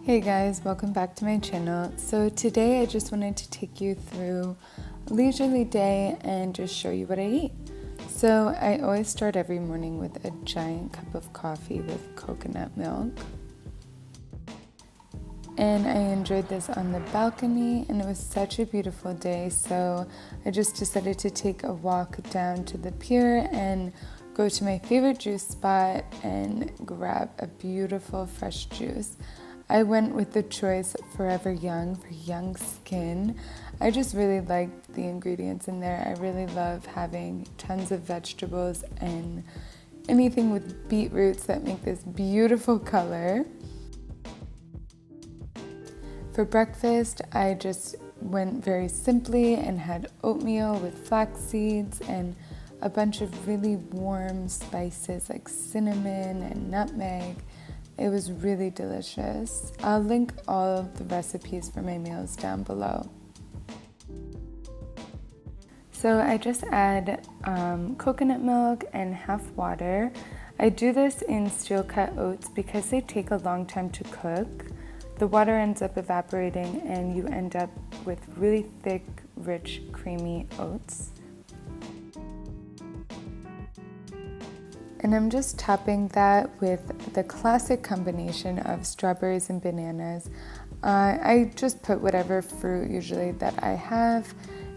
Hey guys, welcome back to my channel. So today I just wanted to take you through a leisurely day and just show you what I eat. So I always start every morning with a giant cup of coffee with coconut milk. And I enjoyed this on the balcony and it was such a beautiful day, so I just decided to take a walk down to the pier and go to my favorite juice spot and grab a beautiful fresh juice. I went with the choice Forever Young for young skin. I just really liked the ingredients in there. I really love having tons of vegetables and anything with beetroots that make this beautiful color. For breakfast, I just went very simply and had oatmeal with flax seeds and a bunch of really warm spices like cinnamon and nutmeg. It was really delicious. I'll link all of the recipes for my meals down below. So I just add coconut milk and half water. I do this in steel cut oats because they take a long time to cook. The water ends up evaporating and you end up with really thick, rich, creamy oats. And I'm just topping that with the classic combination of strawberries and bananas. I just put whatever fruit usually that I have,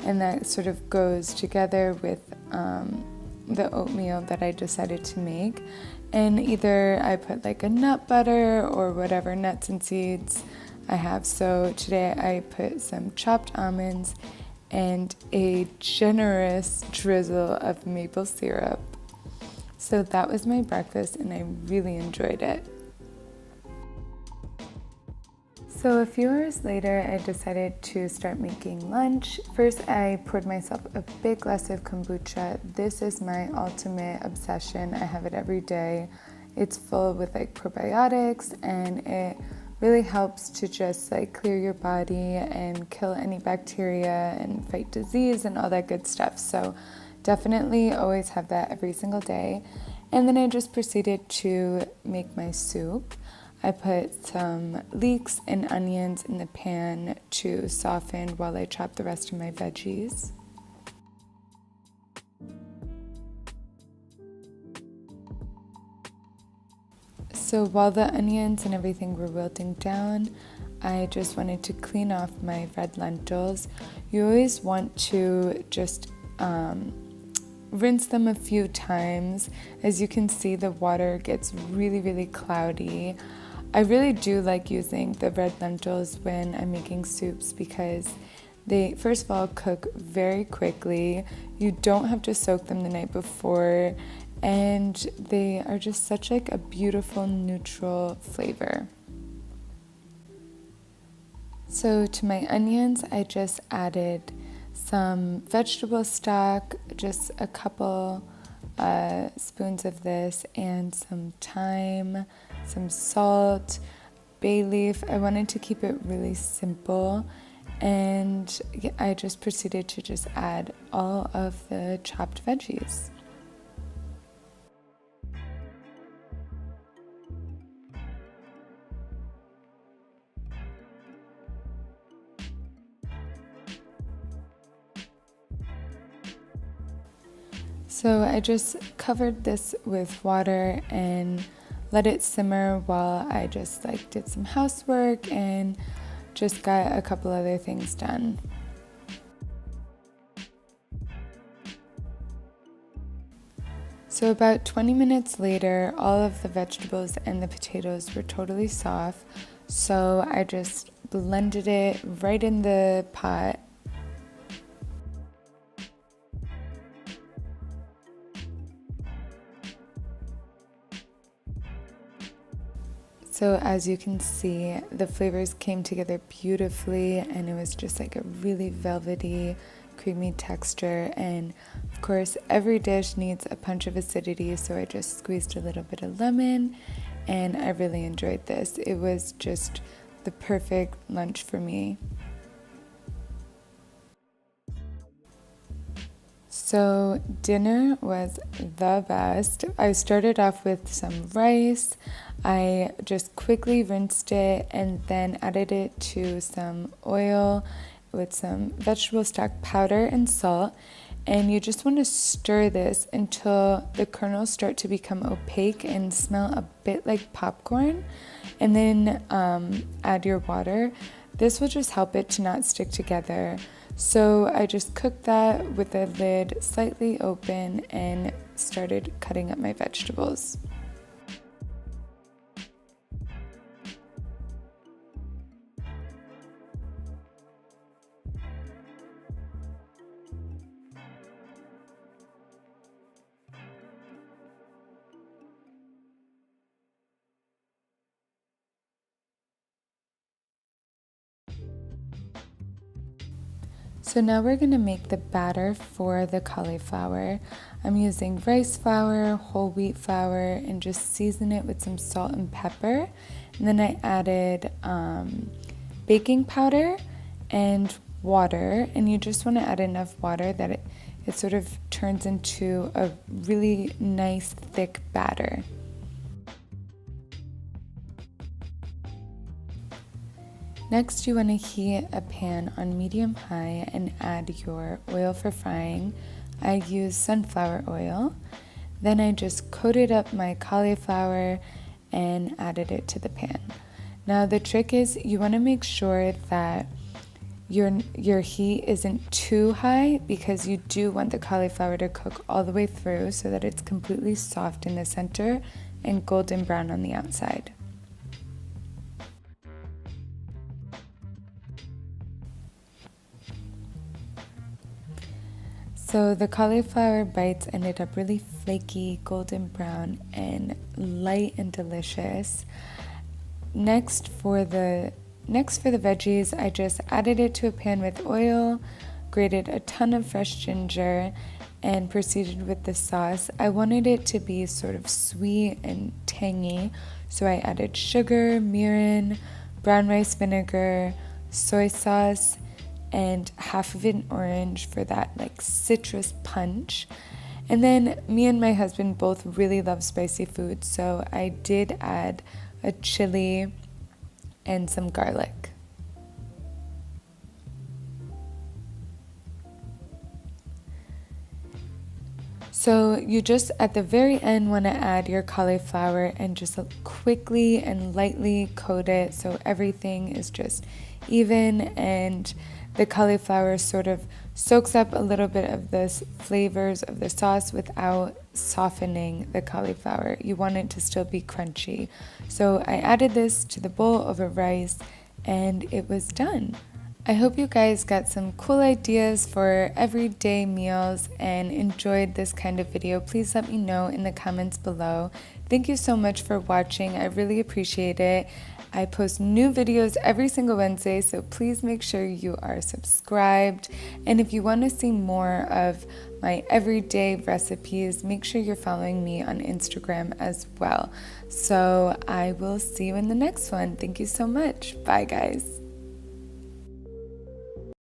and that sort of goes together with the oatmeal that I decided to make. And either I put like a nut butter or whatever nuts and seeds I have. So today I put some chopped almonds and a generous drizzle of maple syrup. So that was my breakfast and I really enjoyed it. So a few hours later, I decided to start making lunch. First, I poured myself a big glass of kombucha. This is my ultimate obsession. I have it every day. It's full with like probiotics and it really helps to just like clear your body and kill any bacteria and fight disease and all that good stuff. So definitely always have that every single day. And then I just proceeded to make my soup. I put some leeks and onions in the pan to soften while I chop the rest of my veggies. So while the onions and everything were wilting down, I just wanted to clean off my red lentils. You always want to just rinse them a few times. As you can see, the water gets really cloudy. I really do like using the red lentils when I'm making soups because they, first of all, cook very quickly. You don't have to soak them the night before, and they are just such like a beautiful neutral flavor. So to my onions, I just added some vegetable stock, just a couple spoons of this, and some thyme, some salt, bay leaf. I wanted to keep it really simple, and I just proceeded to just add all of the chopped veggies. So I just covered this with water and let it simmer while I just like did some housework and just got a couple other things done. So about 20 minutes later, all of the vegetables and the potatoes were totally soft. So I just blended it right in the pot. So as you can see, the flavors came together beautifully and it was just like a really velvety, creamy texture. And of course, every dish needs a punch of acidity, so I just squeezed a little bit of lemon and I really enjoyed this. It was just the perfect lunch for me. So dinner was the best. I started off with some rice. I just quickly rinsed it and then added it to some oil with some vegetable stock powder and salt. And you just want to stir this until the kernels start to become opaque and smell a bit like popcorn. And then add your water. This will just help it to not stick together. So I just cooked that with the lid slightly open and started cutting up my vegetables. So now we're going to make the batter for the cauliflower. I'm using rice flour, whole wheat flour, and just season it with some salt and pepper. And then I added baking powder and water, and you just want to add enough water that it sort of turns into a really nice thick batter. Next, you want to heat a pan on medium-high and add your oil for frying. I use sunflower oil. Then I just coated up my cauliflower and added it to the pan. Now the trick is you want to make sure that your heat isn't too high, because you do want the cauliflower to cook all the way through so that it's completely soft in the center and golden brown on the outside. So the cauliflower bites ended up really flaky, golden brown, and light and delicious. Next for the veggies, I just added it to a pan with oil, grated a ton of fresh ginger, and proceeded with the sauce. I wanted it to be sort of sweet and tangy, so I added sugar, mirin, brown rice vinegar, soy sauce, and half of an orange for that like citrus punch. And then me and my husband both really love spicy food, so I did add a chili and some garlic. So you just at the very end want to add your cauliflower and just quickly and lightly coat it so everything is just even and the cauliflower sort of soaks up a little bit of the flavors of the sauce without softening the cauliflower. You want it to still be crunchy. So I added this to the bowl over rice and it was done. I hope you guys got some cool ideas for everyday meals and enjoyed this kind of video. Please let me know in the comments below. Thank you so much for watching. I really appreciate it. I post new videos every single Wednesday, so please make sure you are subscribed. And if you want to see more of my everyday recipes, make sure you're following me on Instagram as well. So I will see you in the next one. Thank you so much. Bye, guys.